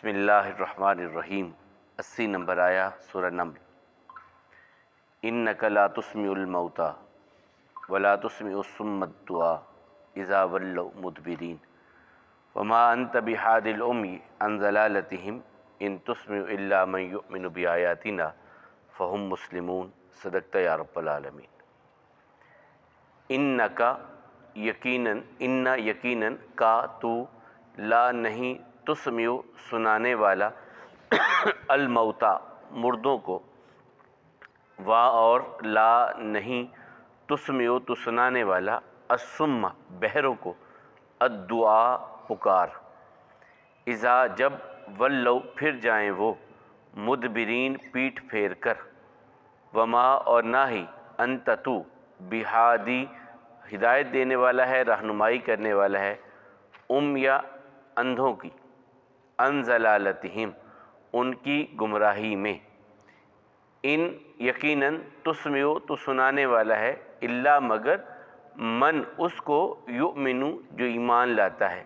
بسم اللہ الرحمن الرحیم 80 نمبر آیا سورہ نمل۔ اِنَّكَ لَا تُسْمِعُ الْمَوْتَى وَلَا تُسْمِعُ الصُّمَّ الدُّعَاءَ إِذَا وَلَّوْا مُدْبِرِينَ وَمَا أَنْتَ بِهَادِ الْعُمْيِ عَنْ ضَلَالَتِهِمْ إِن تُسْمِعُ إِلَّا مَن يُؤْمِنُ بِآيَاتِنَا فَهُمْ مُسْلِمُونَ۔ صدقت یا رب العالمین۔ اِنَّ یقیناً کا تو لا نہیں تسمع سنانے والا الموتا مردوں کو، وا اور لا نہیں تسمع تو سنانے والا الصم بہروں کو، الدعا پکار، اذا جب ولو پھر جائیں وہ، مدبرین پیٹھ پھیر کر، وما اور نہ ہی انت تو بہادی ہدایت دینے والا ہے، رہنمائی کرنے والا ہے، یا اندھوں کی، ان ضلالتہم ان کی گمراہی میں، ان یقیناً تسمع تو سنانے والا ہے، الا مگر من اس کو، یؤمنو جو ایمان لاتا ہے،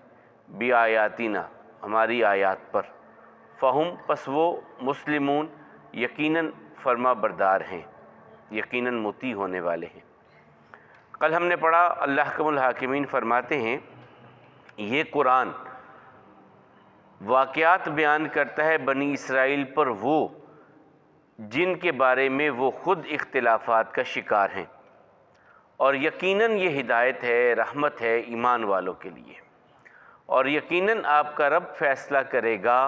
بآیاتنا ہماری آیات پر، فہم پس وہ مسلمون یقیناً فرما بردار ہیں، یقیناً مطیع ہونے والے ہیں۔ کل ہم نے پڑھا اللہ احکم الحاکمین فرماتے ہیں یہ قرآن واقعات بیان کرتا ہے بنی اسرائیل پر وہ جن کے بارے میں وہ خود اختلافات کا شکار ہیں، اور یقیناً یہ ہدایت ہے، رحمت ہے ایمان والوں کے لیے، اور یقیناً آپ کا رب فیصلہ کرے گا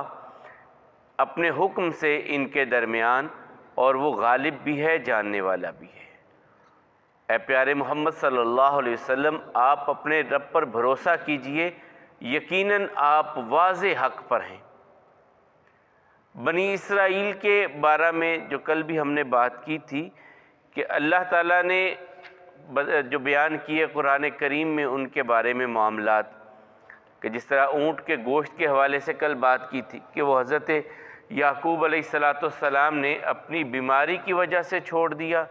اپنے حکم سے ان کے درمیان، اور وہ غالب بھی ہے جاننے والا بھی ہے۔ اے پیارے محمد صلی اللہ علیہ وسلم، آپ اپنے رب پر بھروسہ کیجئے، یقیناً آپ واضح حق پر ہیں۔ بنی اسرائیل کے بارے میں جو کل بھی ہم نے بات کی تھی کہ اللہ تعالیٰ نے جو بیان کیے قرآن کریم میں ان کے بارے میں معاملات، کہ جس طرح اونٹ کے گوشت کے حوالے سے کل بات کی تھی کہ وہ حضرت یعقوب علیہ السلام نے اپنی بیماری کی وجہ سے چھوڑ دیا،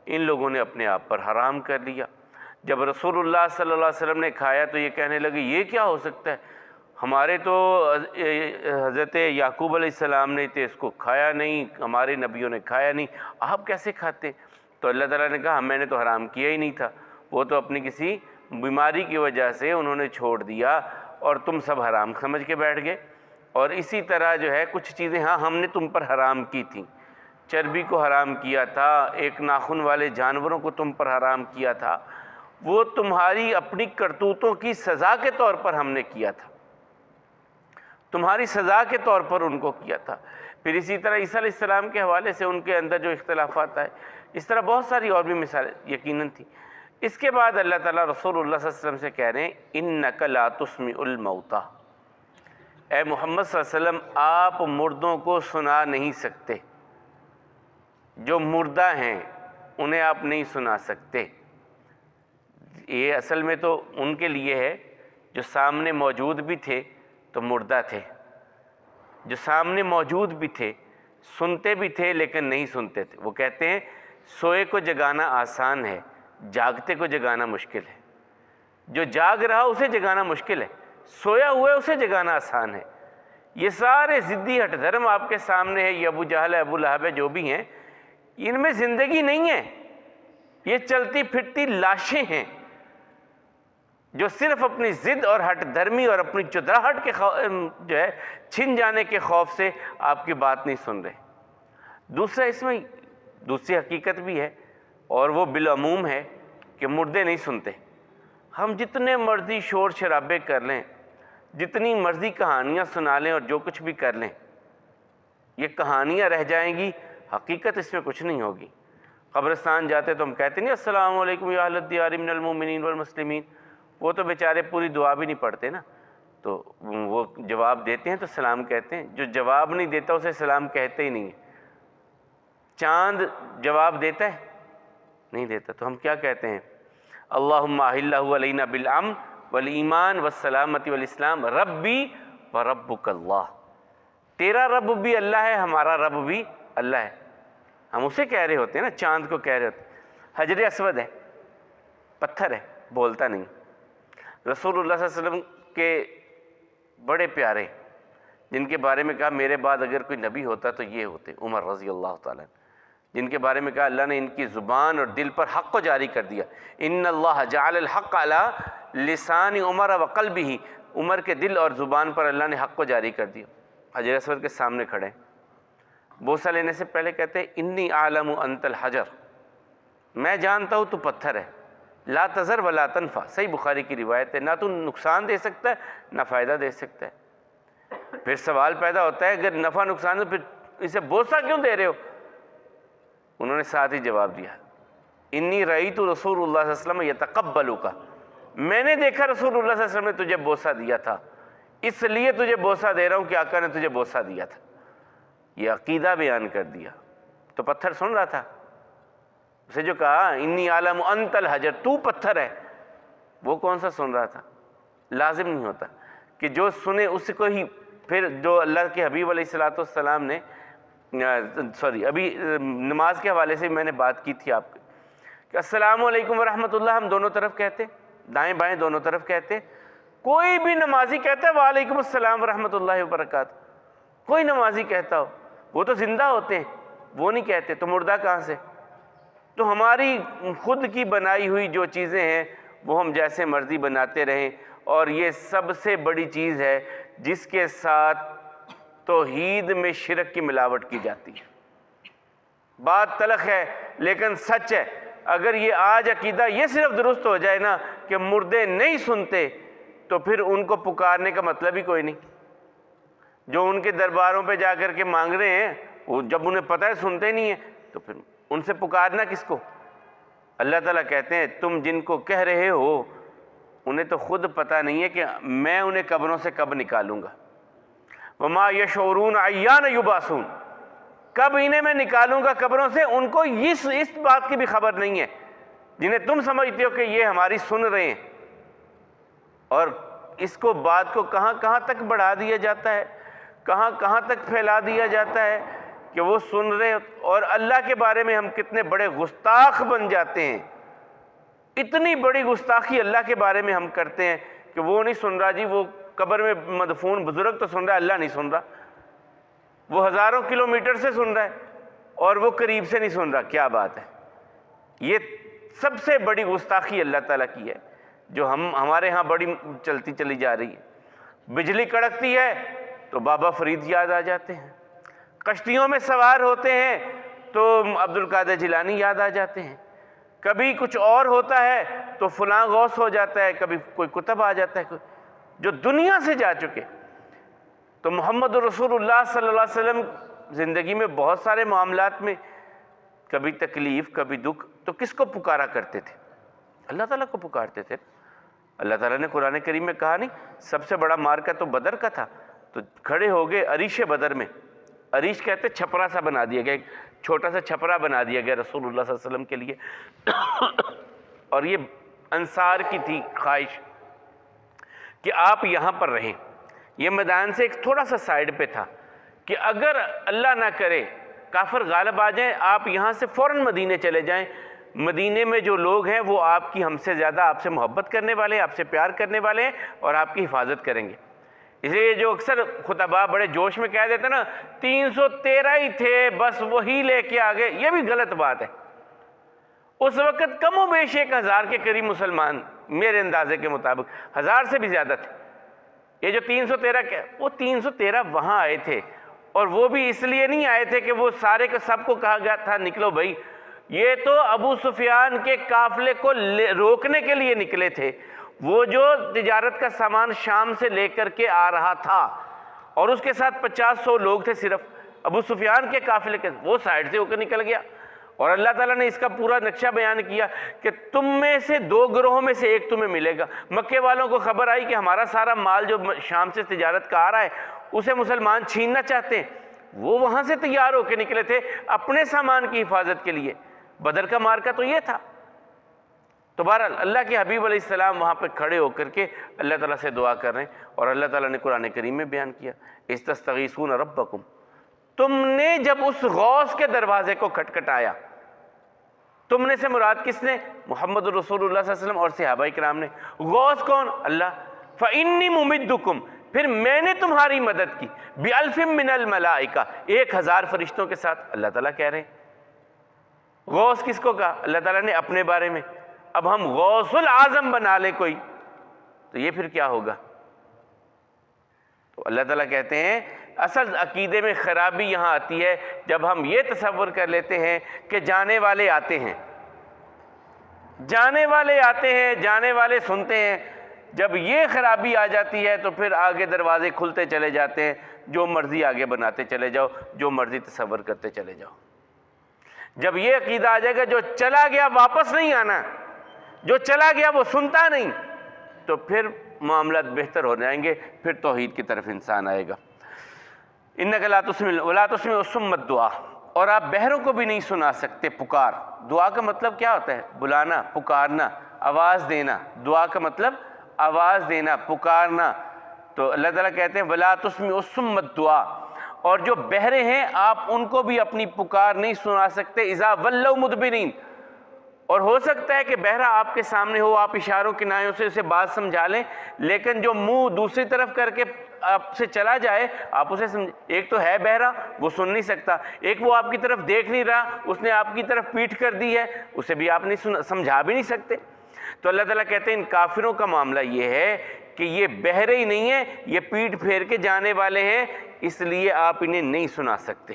ان لوگوں نے اپنے آپ پر حرام کر لیا۔ جب رسول اللہ صلی اللہ علیہ وسلم نے کھایا تو یہ کہنے لگے یہ کیا ہو سکتا ہے، ہمارے تو حضرت یعقوب علیہ السلام نے تو اس کو کھایا نہیں، ہمارے نبیوں نے کھایا نہیں، آپ کیسے کھاتے؟ تو اللہ تعالیٰ نے کہا میں نے تو حرام کیا ہی نہیں تھا، وہ تو اپنی کسی بیماری کی وجہ سے انہوں نے چھوڑ دیا اور تم سب حرام سمجھ کے بیٹھ گئے۔ اور اسی طرح جو ہے کچھ چیزیں ہم نے تم پر حرام کی تھیں، چربی کو حرام کیا تھا، ایک ناخن والے جانوروں کو تم پر حرام کیا تھا، وہ تمہاری اپنی کرتوتوں کی سزا کے طور پر ہم نے کیا تھا، تمہاری سزا کے طور پر ان کو کیا تھا۔ پھر اسی طرح عیسیٰ علیہ السلام کے حوالے سے ان کے اندر جو اختلافات آئے، اس طرح بہت ساری اور بھی مثالیں یقیناً تھیں۔ اس کے بعد اللہ تعالیٰ رسول اللہ صلی اللہ علیہ وسلم سے کہہ رہے ہیں اِنَّكَ لَا تُسْمِعُ الْمَوْتَى، اے محمد صلی اللہ علیہ وسلم آپ مردوں کو سنا نہیں سکتے، جو مردہ ہیں انہیں آپ نہیں سنا سکتے۔ یہ اصل میں تو ان کے لیے ہے جو سامنے موجود بھی تھے تو مردہ تھے، جو سامنے موجود بھی تھے سنتے بھی تھے لیکن نہیں سنتے تھے۔ وہ کہتے ہیں سوئے کو جگانا آسان ہے، جاگتے کو جگانا مشکل ہے۔ جو جاگ رہا اسے جگانا مشکل ہے، سویا ہوا ہے اسے جگانا آسان ہے۔ یہ سارے ضدی ہٹ دھرم آپ کے سامنے ہے، یہ ابو جہل ہے، ابو لہب ہے، جو بھی ہیں، ان میں زندگی نہیں ہے، یہ چلتی پھرتی لاشیں ہیں جو صرف اپنی ضد اور ہٹ دھرمی اور اپنی چدراہٹ کے جو ہے چھن جانے کے خوف سے آپ کی بات نہیں سن رہے۔ دوسرا اس میں دوسری حقیقت بھی ہے اور وہ بالعموم ہے کہ مردے نہیں سنتے۔ ہم جتنے مرضی شور شرابے کر لیں، جتنی مرضی کہانیاں سنا لیں اور جو کچھ بھی کر لیں، یہ کہانیاں رہ جائیں گی، حقیقت اس میں کچھ نہیں ہوگی۔ قبرستان جاتے تو ہم کہتے نہیں السلام علیکم یا اہل الدیار من المؤمنین والمسلمین، وہ تو بیچارے پوری دعا بھی نہیں پڑھتے نا، تو وہ جواب دیتے ہیں تو سلام کہتے ہیں، جو جواب نہیں دیتا اسے سلام کہتے ہی نہیں ہیں۔ چاند جواب دیتا ہے؟ نہیں دیتا، تو ہم کیا کہتے ہیں؟ اللہم احلہ علینا بالامن والایمان والسلامت والاسلام ربی وربک اللہ، تیرا رب بھی اللہ ہے، ہمارا رب بھی اللہ ہے۔ ہم اسے کہہ رہے ہوتے ہیں نا، چاند کو کہہ رہے ہوتے ہیں۔ حجر اسود ہے، پتھر ہے، بولتا نہیں۔ رسول اللہ صلی اللہ علیہ وسلم کے بڑے پیارے جن کے بارے میں کہا میرے بعد اگر کوئی نبی ہوتا تو یہ ہوتے، عمر رضی اللہ تعالیٰ، جن کے بارے میں کہا اللہ نے ان کی زبان اور دل پر حق کو جاری کر دیا، ان اللہ جعل الحق علی لسان عمر و قلبہ، عمر کے دل اور زبان پر اللہ نے حق کو جاری کر دیا۔ حجر اسود کے سامنے کھڑے ہیں، بوسہ لینے سے پہلے کہتے ہیں انی اعلم انت الحجر، میں جانتا ہوں تو پتھر ہے، لا تضر ولا تنفع، صحیح بخاری کی روایت ہے، نہ تو نقصان دے سکتا ہے نہ فائدہ دے سکتا ہے۔ پھر سوال پیدا ہوتا ہے اگر نفع نقصان تو پھر اسے بوسہ کیوں دے رہے ہو؟ انہوں نے ساتھ ہی جواب دیا انی رأیت رسول اللہ صلی اللہ علیہ وسلم یتقبلک، میں نے دیکھا رسول اللہ صلی اللہ علیہ وسلم نے تجھے بوسہ دیا تھا، اس لیے تجھے بوسہ دے رہا ہوں کہ آقا نے تجھے بوسہ دیا تھا۔ یہ عقیدہ بیان کر دیا۔ تو پتھر سن رہا تھا، اسے جو کہا انی اعلم انت الحجر، تو پتھر ہے، وہ کون سا سن رہا تھا؟ لازم نہیں ہوتا کہ جو سنے اس کو ہی، پھر جو اللہ کے حبیب علیہ السلام نے ابھی نماز کے حوالے سے میں نے بات کی تھی آپ کو کہ السلام علیکم ورحمۃ اللہ ہم دونوں طرف کہتے، دائیں بائیں دونوں طرف کہتے، کوئی بھی نمازی کہتا ہے وعلیکم السلام ورحمۃ اللہ وبرکاتہ، کوئی نمازی کہتا ہو، وہ تو زندہ ہوتے ہیں، وہ نہیں کہتے، تو مردہ کہاں سے؟ تو ہماری خود کی بنائی ہوئی جو چیزیں ہیں وہ ہم جیسے مرضی بناتے رہیں، اور یہ سب سے بڑی چیز ہے جس کے ساتھ توحید میں شرک کی ملاوٹ کی جاتی ہے۔ بات تلخ ہے لیکن سچ ہے، اگر یہ آج عقیدہ یہ صرف درست ہو جائے نا کہ مردے نہیں سنتے تو پھر ان کو پکارنے کا مطلب ہی کوئی نہیں۔ جو ان کے درباروں پہ جا کر کے مانگ رہے ہیں وہ جب انہیں پتہ ہے سنتے نہیں ہیں تو پھر ان سے پکارنا کس کو؟ اللہ تعالیٰ کہتے ہیں تم جن کو کہہ رہے ہو انہیں تو خود پتہ نہیں ہے کہ میں انہیں قبروں سے کب نکالوں گا، وما یشعرون ایان یبعثون، کب انہیں میں نکالوں گا قبروں سے، ان کو اس بات کی بھی خبر نہیں ہے جنہیں تم سمجھتے ہو کہ یہ ہماری سن رہے ہیں۔ اور اس کو بات کو کہاں کہاں تک بڑھا دیا جاتا ہے، کہاں کہاں تک پھیلا دیا جاتا ہے کہ وہ سن رہے ہیں، اور اللہ کے بارے میں ہم کتنے بڑے گستاخ بن جاتے ہیں۔ اتنی بڑی گستاخی اللہ کے بارے میں ہم کرتے ہیں کہ وہ نہیں سن رہا جی، وہ قبر میں مدفون بزرگ تو سن رہا ہے، اللہ نہیں سن رہا، وہ ہزاروں کلومیٹر سے سن رہا ہے اور وہ قریب سے نہیں سن رہا، کیا بات ہے؟ یہ سب سے بڑی گستاخی اللہ تعالیٰ کی ہے جو ہمارے ہاں بڑی چلتی چلی جا رہی ہے۔ بجلی کڑکتی ہے تو بابا فرید یاد آ جاتے ہیں، کشتیوں میں سوار ہوتے ہیں تو عبد القادر جیلانی یاد آ جاتے ہیں، کبھی کچھ اور ہوتا ہے تو فلاں غوث ہو جاتا ہے، کبھی کوئی کتب آ جاتا ہے جو دنیا سے جا چکے۔ تو محمد رسول اللہ صلی اللہ علیہ وسلم زندگی میں بہت سارے معاملات میں کبھی تکلیف کبھی دکھ، تو کس کو پکارا کرتے تھے؟ اللہ تعالیٰ کو پکارتے تھے۔ اللہ تعالیٰ نے قرآن کریم میں کہا نہیں سب سے بڑا مارکہ تو بدر کا تھا، تو کھڑے ہو گئے عریش بدر میں، عریش کہتے چھپرا سا بنا دیا گیا، ایک چھوٹا سا چھپرا بنا دیا گیا رسول اللہ صلی اللہ علیہ وسلم کے لیے، اور یہ انصار کی تھی خواہش کہ آپ یہاں پر رہیں۔ یہ میدان سے ایک تھوڑا سا سائیڈ پہ تھا کہ اگر اللہ نہ کرے کافر غالب آ جائیں، آپ یہاں سے فوراً مدینے چلے جائیں، مدینے میں جو لوگ ہیں وہ آپ کی ہم سے زیادہ آپ سے محبت کرنے والے ہیں، آپ سے پیار کرنے والے ہیں اور آپ کی حفاظت کریں گے۔ اس لیے جو اکثر خطباء بڑے جوش میں کہہ دیتے نا 313 ہی تھے بس وہی لے کے آگے، یہ بھی غلط بات ہے۔ اس وقت کم و بیش 1000 کے قریب مسلمان میرے اندازے کے مطابق 1000 سے بھی زیادہ تھے۔ یہ جو 313 وہ 313 وہاں آئے تھے، اور وہ بھی اس لیے نہیں آئے تھے کہ وہ سارے کو سب کو کہا گیا تھا نکلو بھائی، یہ تو ابو سفیان کے قافلے کو روکنے کے لیے نکلے تھے۔ وہ جو تجارت کا سامان شام سے لے کر کے آ رہا تھا اور اس کے ساتھ 50-100 لوگ تھے صرف ابو سفیان کے قافلے کے، وہ سائیڈ سے ہو کر نکل گیا، اور اللہ تعالیٰ نے اس کا پورا نقشہ بیان کیا کہ تم میں سے 2 گروہوں میں سے ایک تمہیں ملے گا۔ مکے والوں کو خبر آئی کہ ہمارا سارا مال جو شام سے تجارت کا آ رہا ہے اسے مسلمان چھیننا چاہتے ہیں، وہ وہاں سے تیار ہو کے نکلے تھے اپنے سامان کی حفاظت کے لیے۔ بدر کا مارکہ تو یہ تھا۔ تو بہرحال اللہ کے حبیب علیہ السلام وہاں پہ کھڑے ہو کر کے اللہ تعالیٰ سے دعا کر رہے ہیں، اور اللہ تعالیٰ نے قرآن کریم میں بیان کیا استستغیثون ربکم، تم نے جب اس غوث کے دروازے کو کھٹکھٹایا، تم نے سے مراد کس نے؟ محمد رسول اللہ صلی اللہ علیہ وسلم اور صحابہ کرام نے۔ غوث کون؟ اللہ۔ فإنی ممدکم، پھر میں نے تمہاری مدد کی بِأَلْفٍ مِّنَ الْمَلَائِكَةِ 1000 فرشتوں کے ساتھ. اللہ تعالیٰ کہہ رہے ہیں. غوث کس کو کہا؟ اللہ تعالیٰ نے اپنے بارے میں. اب ہم غوث العظم بنا لیں کوئی تو یہ پھر کیا ہوگا؟ تو اللہ تعالیٰ کہتے ہیں اصل عقیدے میں خرابی یہاں آتی ہے جب ہم یہ تصور کر لیتے ہیں کہ جانے والے آتے ہیں، جانے والے آتے ہیں، جانے والے سنتے ہیں. جب یہ خرابی آ جاتی ہے تو پھر آگے دروازے کھلتے چلے جاتے ہیں، جو مرضی آگے بناتے چلے جاؤ، جو مرضی تصور کرتے چلے جاؤ. جب یہ عقیدہ آ جائے گا جو چلا گیا واپس نہیں آنا، جو چلا گیا وہ سنتا نہیں، تو پھر معاملات بہتر ہو جائیں گے، پھر توحید کی طرف انسان آئے گا. اِنَّكَ لَا تُسْمِعُ وَلَا تُسْمِعُ الصُّمَّ الدُّعَاءَ، اور آپ بہروں کو بھی نہیں سنا سکتے پکار. دعا کا مطلب کیا ہوتا ہے؟ بلانا، پکارنا، آواز دینا. دعا کا مطلب آواز دینا، پکارنا. تو اللہ تعالیٰ کہتے ہیں وَلَا تُسْمِعُ الصُّمَّ الدُّعَاءَ، اور جو بہرے ہیں آپ ان کو بھی اپنی پکار نہیں سنا سکتے. اِذَا وَلَّوْا مُدْبِرِينَ، اور ہو سکتا ہے کہ بہرا آپ کے سامنے ہو، آپ اشاروں کنایوں سے اسے بات سمجھا لیں، لیکن جو منہ دوسری طرف کر کے آپ سے چلا جائے آپ اسے ایک تو ہے بہرا، وہ سن نہیں سکتا، ایک وہ آپ کی طرف دیکھ نہیں رہا، اس نے آپ کی طرف پیٹھ کر دی ہے، اسے بھی آپ نہیں سمجھا بھی نہیں سکتے. تو اللہ تعالیٰ کہتے ہیں ان کافروں کا معاملہ یہ ہے کہ یہ بہرے ہی نہیں ہیں، یہ پیٹھ پھیر کے جانے والے ہیں، اس لیے آپ انہیں نہیں سنا سکتے.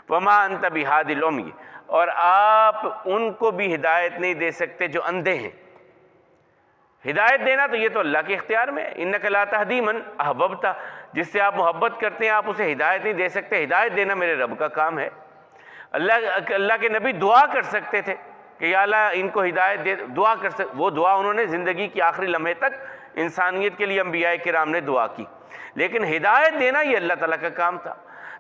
وَمَا أَنْتَ بِهَادِ الْعُمْيِ، اور آپ ان کو بھی ہدایت نہیں دے سکتے جو اندھے ہیں. ہدایت دینا تو یہ تو اللہ کے اختیار میں ہے. اِنَّكَ لَا تَهْدِي مَنْ أَحْبَبْتَ، جس سے آپ محبت کرتے ہیں آپ اسے ہدایت نہیں دے سکتے. ہدایت دینا میرے رب کا کام ہے. اللہ کے نبی دعا کر سکتے تھے کہ یا اللہ ان کو ہدایت دے، دعا کر سکتے. وہ دعا انہوں نے زندگی کی آخری لمحے تک انسانیت کے لیے انبیاء کرام نے دعا کی، لیکن ہدایت دینا یہ اللہ تعالیٰ کا کام تھا.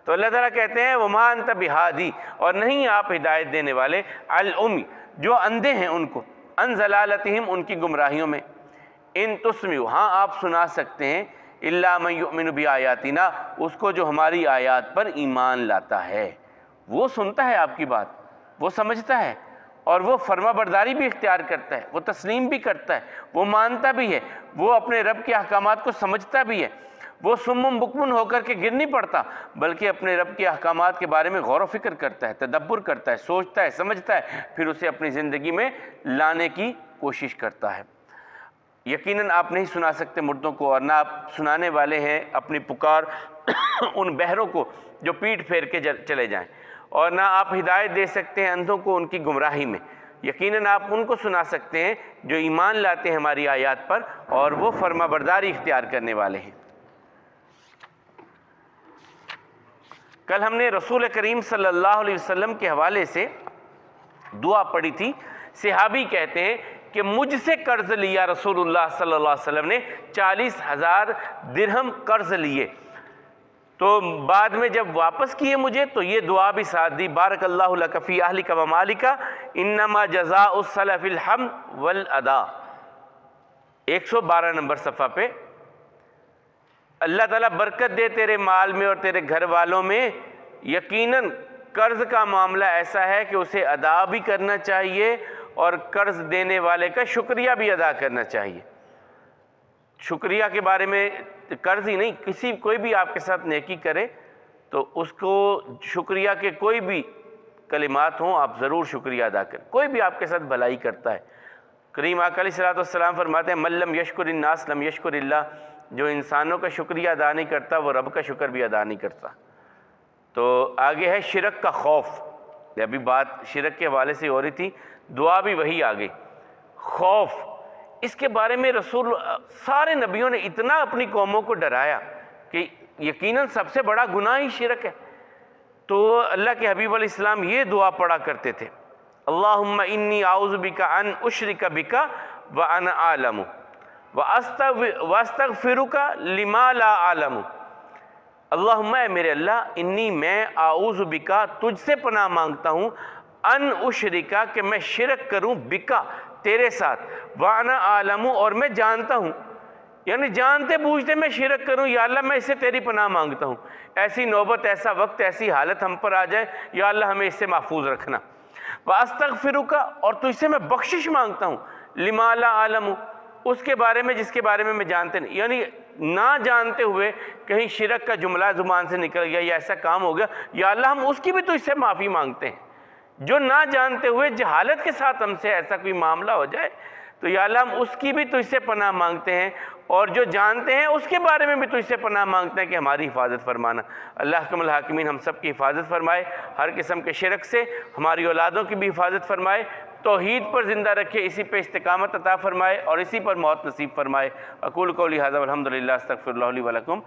تو اللہ تعالیٰ کہتے ہیں وَمَا أَنْتَ بِهَادِي، اور نہیں آپ ہدایت دینے والے العمی، جو اندھے ہیں ان کو، عن ضلالتہم، ان کی گمراہیوں میں. ان تسمعوا، ہاں آپ سنا سکتے ہیں، الا من یؤمن بآیاتنا، اس کو جو ہماری آیات پر ایمان لاتا ہے. وہ سنتا ہے آپ کی بات، وہ سمجھتا ہے، اور وہ فرما برداری بھی اختیار کرتا ہے، وہ تسلیم بھی کرتا ہے، وہ مانتا بھی ہے، وہ اپنے رب کے احکامات کو سمجھتا بھی ہے. وہ سمم بکمن ہو کر کے گر نہیں پڑتا، بلکہ اپنے رب کے احکامات کے بارے میں غور و فکر کرتا ہے، تدبر کرتا ہے، سوچتا ہے، سمجھتا ہے، پھر اسے اپنی زندگی میں لانے کی کوشش کرتا ہے. یقیناً آپ نہیں سنا سکتے مردوں کو، اور نہ آپ سنانے والے ہیں اپنی پکار ان بہروں کو جو پیٹھ پھیر کے چلے جائیں، اور نہ آپ ہدایت دے سکتے ہیں اندھوں کو ان کی گمراہی میں. یقیناً آپ ان کو سنا سکتے ہیں جو ایمان لاتے ہیں ہماری آیات پر اور وہ فرما برداری اختیار کرنے والے ہیں. کل ہم نے رسول کریم صلی اللہ علیہ وسلم کے حوالے سے دعا پڑھی تھی. صحابی کہتے ہیں کہ مجھ سے قرض لیا رسول اللہ صلی اللہ علیہ وسلم نے 40,000 درہم قرض لیے، تو بعد میں جب واپس کیے مجھے تو یہ دعا بھی ساتھ دی، بارک اللہ لک فی اہلک و مالک انما جزاء السلف الحمد والادا. 112 نمبر صفحہ پہ. اللہ تعالیٰ برکت دے تیرے مال میں اور تیرے گھر والوں میں. یقیناً قرض کا معاملہ ایسا ہے کہ اسے ادا بھی کرنا چاہیے اور قرض دینے والے کا شکریہ بھی ادا کرنا چاہیے. شکریہ کے بارے میں قرض ہی نہیں، کوئی بھی آپ کے ساتھ نیکی کرے تو اس کو شکریہ کے کوئی بھی کلمات ہوں آپ ضرور شکریہ ادا کریں. کوئی بھی آپ کے ساتھ بھلائی کرتا ہے، کریم آقا علیہ السلام فرماتے ہیں من لم یشکر الناس لم یشکر اللہ، جو انسانوں کا شکریہ ادا نہیں کرتا وہ رب کا شکر بھی ادا نہیں کرتا. تو آگے ہے شرک کا خوف. ابھی بات شرک کے حوالے سے ہو رہی تھی، دعا بھی وہی آ گئی. خوف، اس کے بارے میں رسول سارے نبیوں نے اتنا اپنی قوموں کو ڈرایا کہ یقیناً سب سے بڑا گناہ ہی شرک ہے. تو اللہ کے حبیب علیہ السلام یہ دعا پڑھا کرتے تھے، اللہم انی اعوذ بک ان اشرک بک وانا اعلم واستغفرک لما لا اعلم. اللہم، اے میرے اللہ، انی میں اعوذ بکا، تجھ سے پناہ مانگتا ہوں، ان اشرکا، کہ میں شرک کروں، بکا، تیرے ساتھ، وانا عالم، اور میں جانتا ہوں، یعنی جانتے بوجھتے میں شرک کروں. یا اللہ میں اس سے تیری پناہ مانگتا ہوں، ایسی نوبت، ایسا وقت، ایسی حالت ہم پر آ جائے، یا اللہ ہمیں اس سے محفوظ رکھنا. واستغفرک، اور تجھ سے میں بخشش مانگتا ہوں، لما لا اعلم، اس کے بارے میں جس کے بارے میں جانتے نہیں. یعنی نہ جانتے ہوئے کہیں شرک کا جملہ زبان سے نکل گیا یا ایسا کام ہو گیا، یا اللہ ہم اس کی بھی تو اس سے معافی مانگتے ہیں۔ جو نہ جانتے ہوئے جہالت کے ساتھ ہم سے ایسا کوئی معاملہ ہو جائے تو یا اللہ ہم اس کی بھی تو اس سے پناہ مانگتے ہیں، اور جو جانتے ہیں اس کے بارے میں بھی تو اس سے پناہ مانگتے ہیں کہ ہماری حفاظت فرمانا۔ اللہ حکم الحاکمین ہم سب کی حفاظت فرمائے، ہر قسم کے شرک سے ہماری اولادوں کی بھی حفاظت فرمائے، توحید پر زندہ رکھے، اسی پہ استقامت عطا فرمائے اور اسی پر موت نصیب فرمائے۔ اقول قولی ھذا والحمد للہ، استغفر اللہ لی ولکم۔